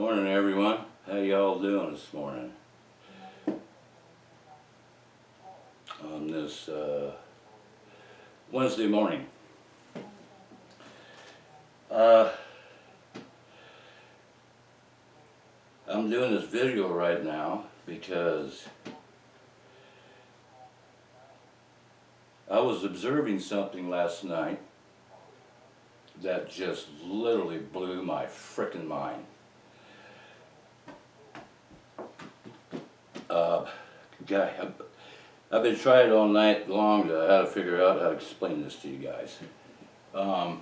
Morning everyone. How y'all doing this morning? On this Wednesday morning. I'm doing this video right now because I was observing something last night that just literally blew my frickin' mind. Guy, I've been trying all night long to how to figure out how to explain this to you guys. And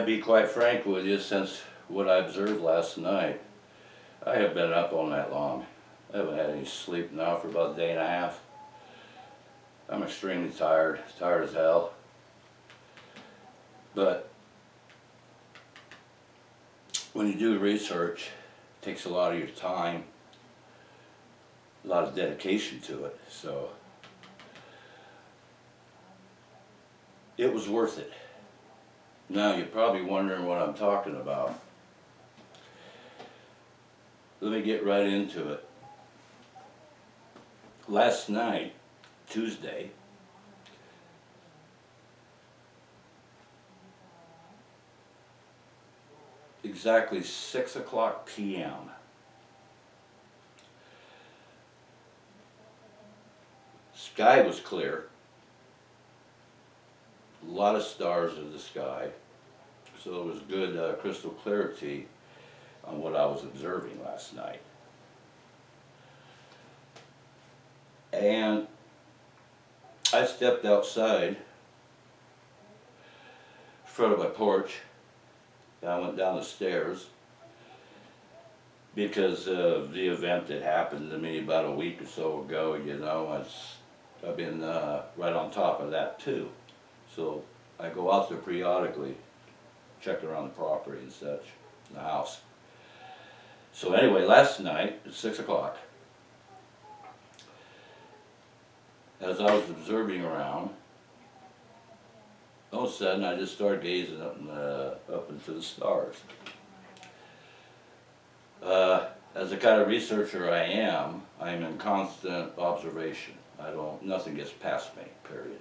be quite frank with you, since what I observed last night, I have been up all night long. I haven't had any sleep now for about a day and a half. I'm extremely tired as hell. But when you do research, it takes a lot of your time, a lot of dedication to it, so it was worth it. Now you're probably wondering what I'm talking about. Let me get right into it. Last night, Tuesday, exactly 6 o'clock p.m. Sky was clear. A lot of stars in the sky. So it was good crystal clarity on what I was observing last night. And I stepped outside in front of my porch. I went down the stairs because of the event that happened to me about a week or so ago. You know, I've been right on top of that too. So I go out there periodically, check around the property and such, in the house. So anyway, last night at 6 o'clock, as I was observing around, all of a sudden I just started gazing up into the stars. As the kind of researcher I am, I'm in constant observation. Nothing gets past me, period.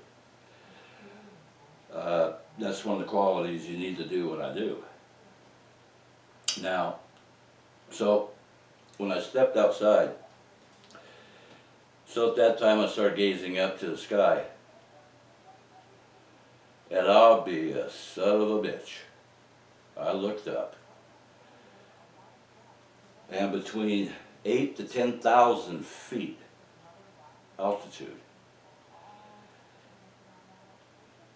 That's one of the qualities you need to do what I do. Now, so when I stepped outside, so at that time I started gazing up to the sky. And I'll be a son of a bitch. I looked up. And between 8,000 to 10,000 feet altitude,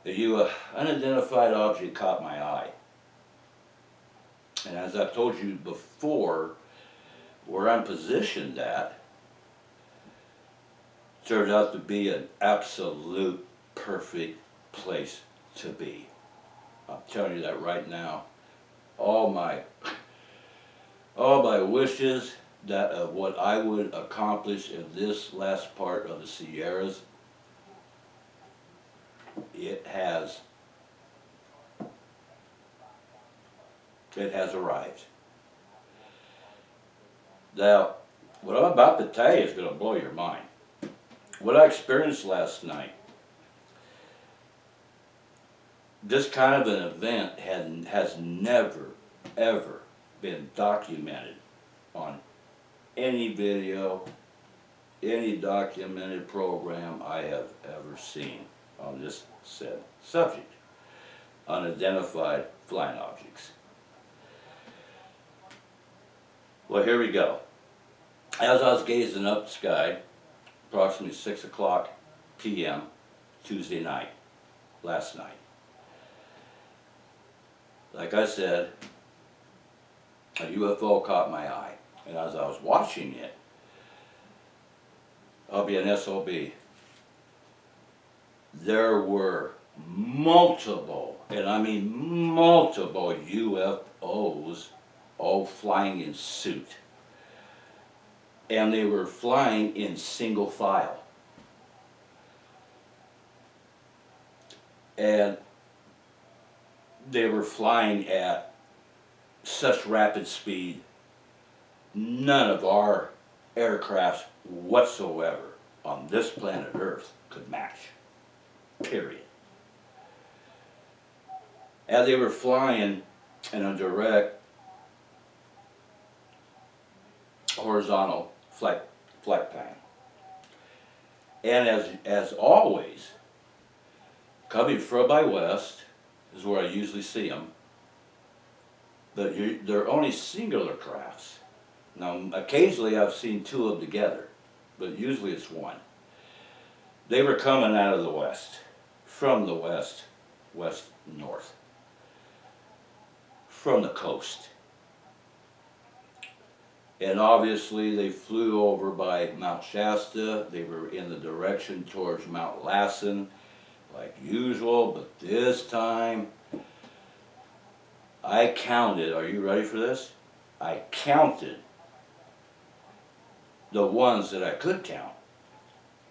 an unidentified object caught my eye. And as I've told you before, where I'm positioned at turned out to be an absolute perfect place to be. I'm telling you that right now. All my wishes that of what I would accomplish in this last part of the Sierras, it has arrived. Now, what I'm about to tell you is going to blow your mind. What I experienced last night, this kind of an event has never, ever been documented on any video, any documented program I have ever seen on this said subject, unidentified flying objects. Well, here we go. As I was gazing up the sky, approximately 6 o'clock p.m. Tuesday night, last night, like I said, a UFO caught my eye, and as I was watching it, I'll be an SOB. There were multiple, and I mean multiple UFOs all flying in suit. And they were flying in single file. And they were flying at such rapid speed, none of our aircrafts whatsoever on this planet Earth could match. Period. As they were flying in a direct horizontal flight plan. And as always, coming from by west is where I usually see them. But they're only singular crafts. Now, occasionally I've seen two of them together, but usually it's one. They were coming out of the west, from the west, north, from the coast. And obviously they flew over by Mount Shasta. They were in the direction towards Mount Lassen, like usual, but this time I counted, are you ready for this? I counted the ones that I could count,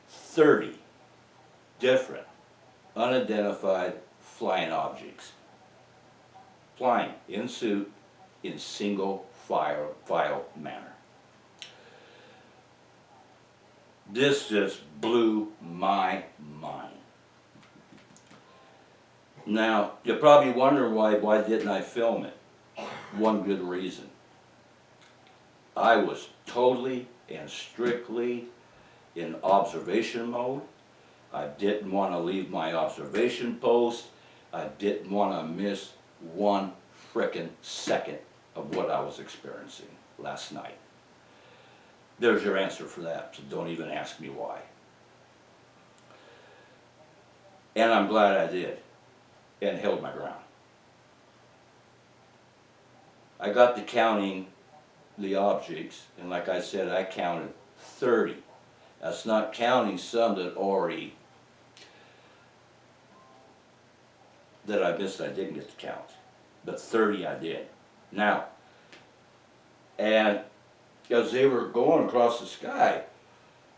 30 different unidentified flying objects, flying in suit in single file manner. This just blew my mind. Now, you're probably wondering why didn't I film it? One good reason. I was totally and strictly in observation mode. I didn't want to leave my observation post. I didn't want to miss one frickin' second of what I was experiencing last night. There's your answer for that, so don't even ask me why. And I'm glad I did, and held my ground. I got to counting the objects, and like I said, I counted 30. That's not counting some that I missed I didn't get to count, but 30 I did. Now, and as they were going across the sky,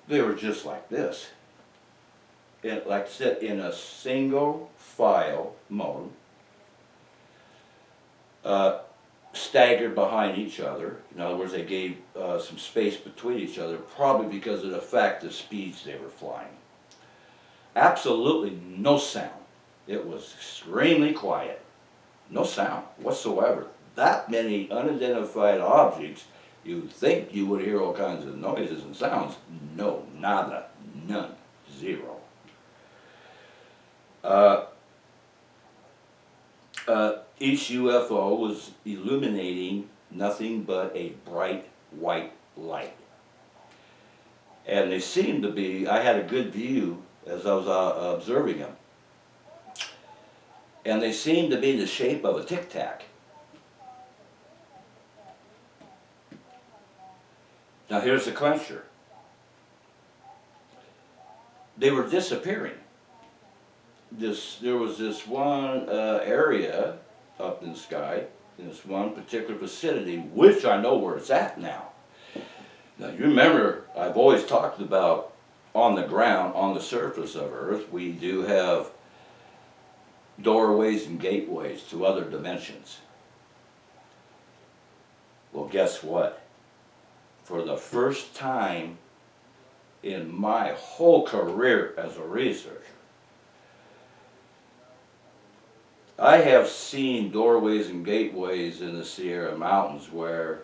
they were just like this. And like I said, in a single file mode, staggered behind each other. In other words, they gave some space between each other, probably because of the fact the speeds they were flying. Absolutely no sound. It was extremely quiet. No sound whatsoever. That many unidentified objects, you'd think you would hear all kinds of noises and sounds. No, nada, none, zero. Each UFO was illuminating nothing but a bright white light. And they seemed to be, I had a good view as I was observing them. And they seemed to be the shape of a tic-tac. Now here's the clincher. They were disappearing. There was this one area up in the sky, in this one particular vicinity, which I know where it's at now. Now you remember, I've always talked about on the ground, on the surface of Earth, we do have doorways and gateways to other dimensions. Well, guess what? For the first time in my whole career as a researcher, I have seen doorways and gateways in the Sierra Mountains where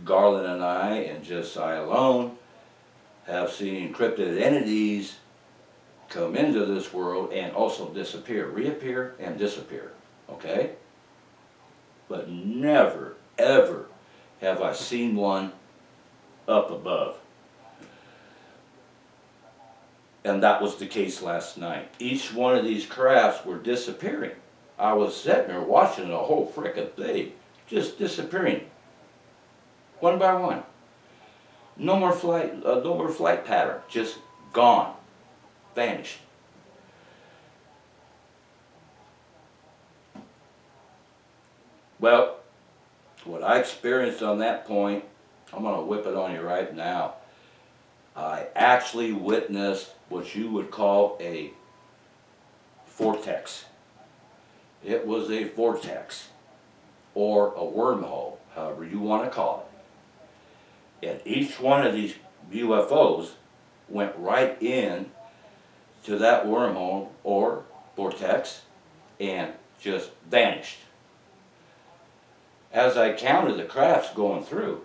Garland and I, and just I alone, have seen cryptid entities come into this world and also disappear, reappear and disappear, okay? But never, ever have I seen one up above. And that was the case last night. Each one of these crafts were disappearing. I was sitting there watching the whole frickin' thing, just disappearing, one by one. No more flight pattern, just gone, vanished. Well, what I experienced on that point, I'm going to whip it on you right now. I actually witnessed what you would call a vortex. It was a vortex. or a wormhole, however you want to call it. And each one of these UFOs went right in to that wormhole or vortex and just vanished. As I counted the crafts going through,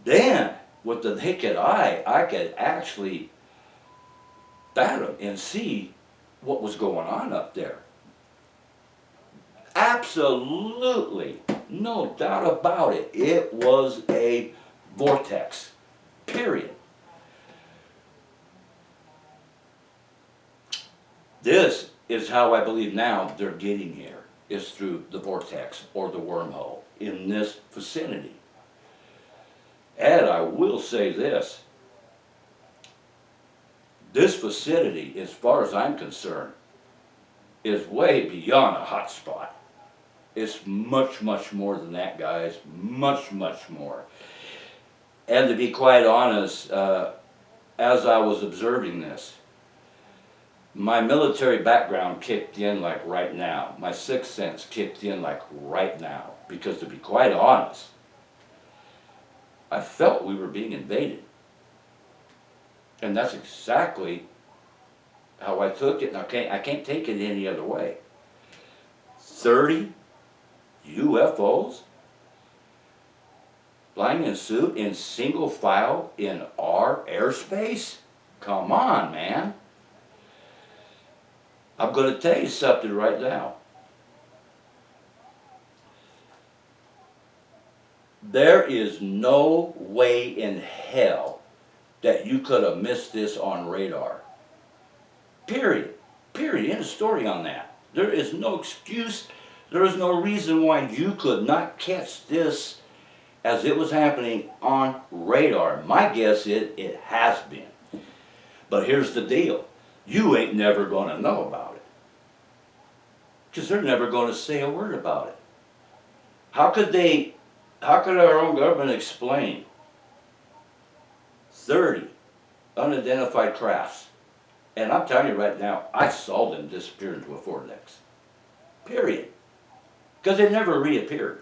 then with the naked eye, I could actually fathom and see what was going on up there. Absolutely, no doubt about it. It was a vortex, period. This is how I believe now they're getting here, is through the vortex or the wormhole in this vicinity. And I will say this vicinity, as far as I'm concerned, is way beyond a hot spot. It's much, much more than that, guys. Much, much more. And to be quite honest, as I was observing this, my military background kicked in like right now. My sixth sense kicked in like right now. Because to be quite honest, I felt we were being invaded. And that's exactly how I took it. And I can't take it any other way. 30 UFOs flying in suit in single file in our airspace? Come on, man. I'm going to tell you something right now. There is no way in hell that you could have missed this on radar. Period. Period. End of story on that. There is no excuse. There is no reason why you could not catch this as it was happening on radar. My guess is it has been. But here's the deal. You ain't never going to know about it. Because they're never going to say a word about it. How could our own government explain 30 unidentified crafts? And I'm telling you right now, I saw them disappear into a vortex. Period. Because they never reappeared.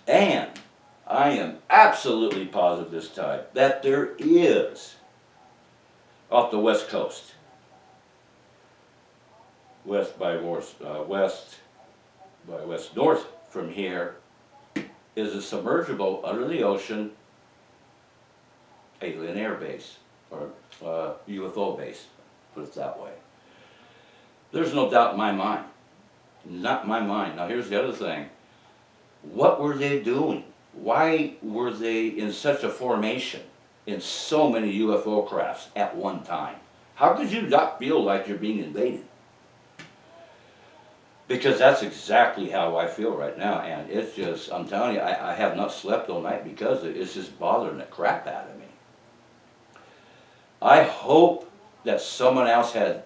And I am absolutely positive this time that there is, off the west coast, west north from here, is a submergible under the ocean alien air base, or UFO base, put it that way. There's no doubt in my mind. Not in my mind. Now here's the other thing. What were they doing? Why were they in such a formation in so many UFO crafts at one time? How could you not feel like you're being invaded? Because that's exactly how I feel right now, and it's just, I'm telling you, I have not slept all night because it's just bothering the crap out of me. I hope that someone else had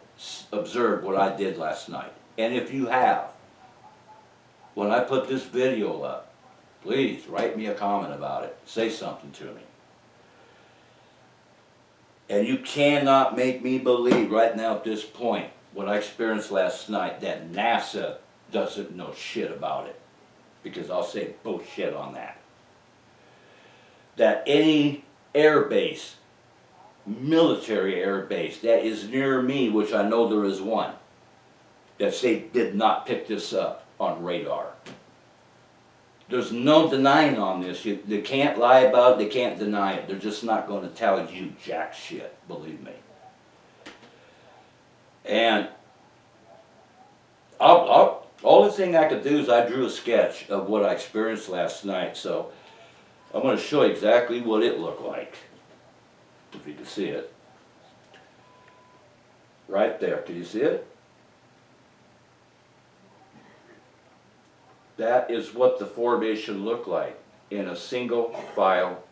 observed what I did last night. And if you have, when I put this video up, please write me a comment about it. Say something to me. And you cannot make me believe right now at this point what I experienced last night, that NASA doesn't know shit about it. Because I'll say bullshit on that. That any air base, military air base that is near me, which I know there is one, that they did not pick this up on radar. There's no denying on this. They can't lie about it, they can't deny it. They're just not going to tell you jack shit, believe me. And only thing I could do is I drew a sketch of what I experienced last night, so I'm going to show you exactly what it looked like, if you can see it. Right there, can you see it? That is what the formation looked like in a single file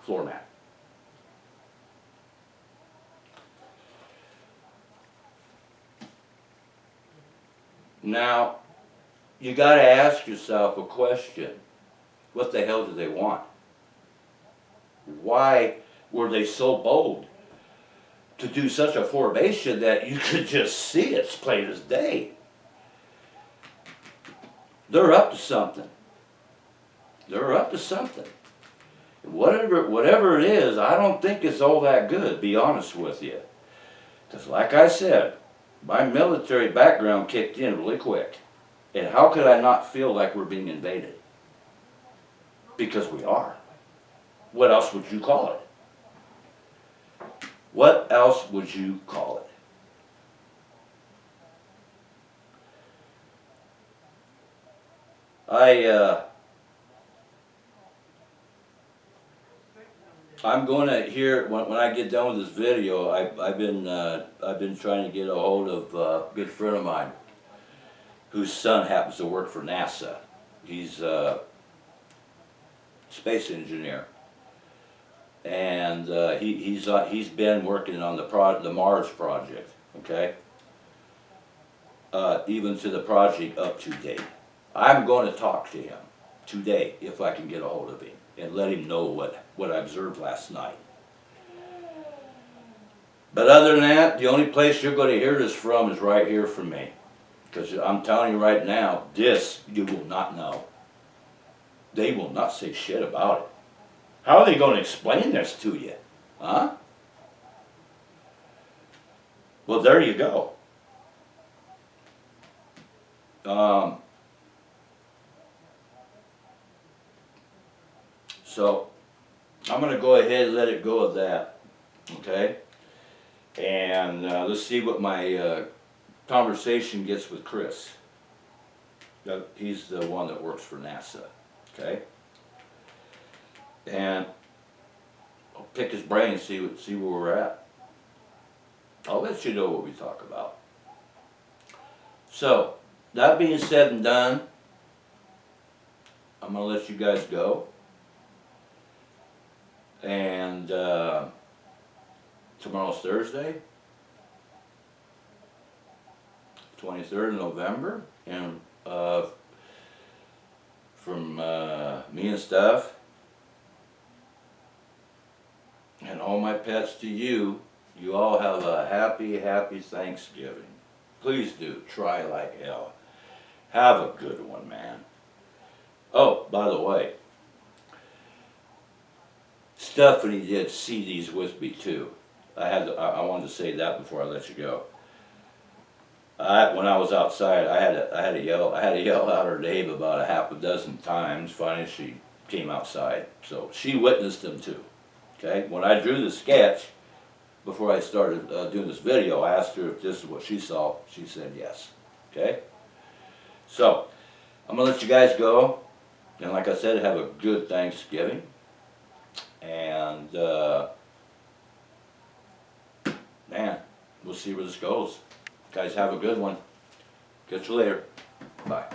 floor mat. Now, you got to ask yourself a question. What the hell do they want? Why were they so bold to do such a formation that you could just see it's plain as day? they're up to something. They're up to something. Whatever it is, I don't think it's all that good, to be honest with you. Because like I said, my military background kicked in really quick. And how could I not feel like we're being invaded? Because we are. What else would you call it? What else would you call it? I'm going to hear when I get done with this video. I've been trying to get a hold of a good friend of mine whose son happens to work for NASA. He's a space engineer, and he's been working on the Mars project. Okay, even to the project up to date. I'm going to talk to him today if I can get a hold of him and let him know what I observed last night. But other than that, the only place you're going to hear this from is right here from me. Because I'm telling you right now, this you will not know. They will not say shit about it. How are they going to explain this to you? Huh? Well, there you go. So, I'm going to go ahead and let it go at that, okay? And let's see what my conversation gets with Chris. He's the one that works for NASA, okay? And I'll pick his brain and see where we're at. I'll let you know what we talk about. So, that being said and done, I'm going to let you guys go. And tomorrow's Thursday, 23rd of November, and from me and Steph, and all my pets to you, you all have a happy, happy Thanksgiving. Please do, try like hell. Have a good one, man. Oh, by the way, Stephanie did see these with me too. I wanted to say that before I let you go. When I was outside, I had to yell out her name about a half a dozen times. Finally, she came outside, so she witnessed them too. Okay, when I drew the sketch before I started doing this video, I asked her if this is what she saw. She said yes. Okay, so I'm gonna let you guys go, and like I said, have a good Thanksgiving. And man, we'll see where this goes. Guys, have a good one. Catch you later. Bye.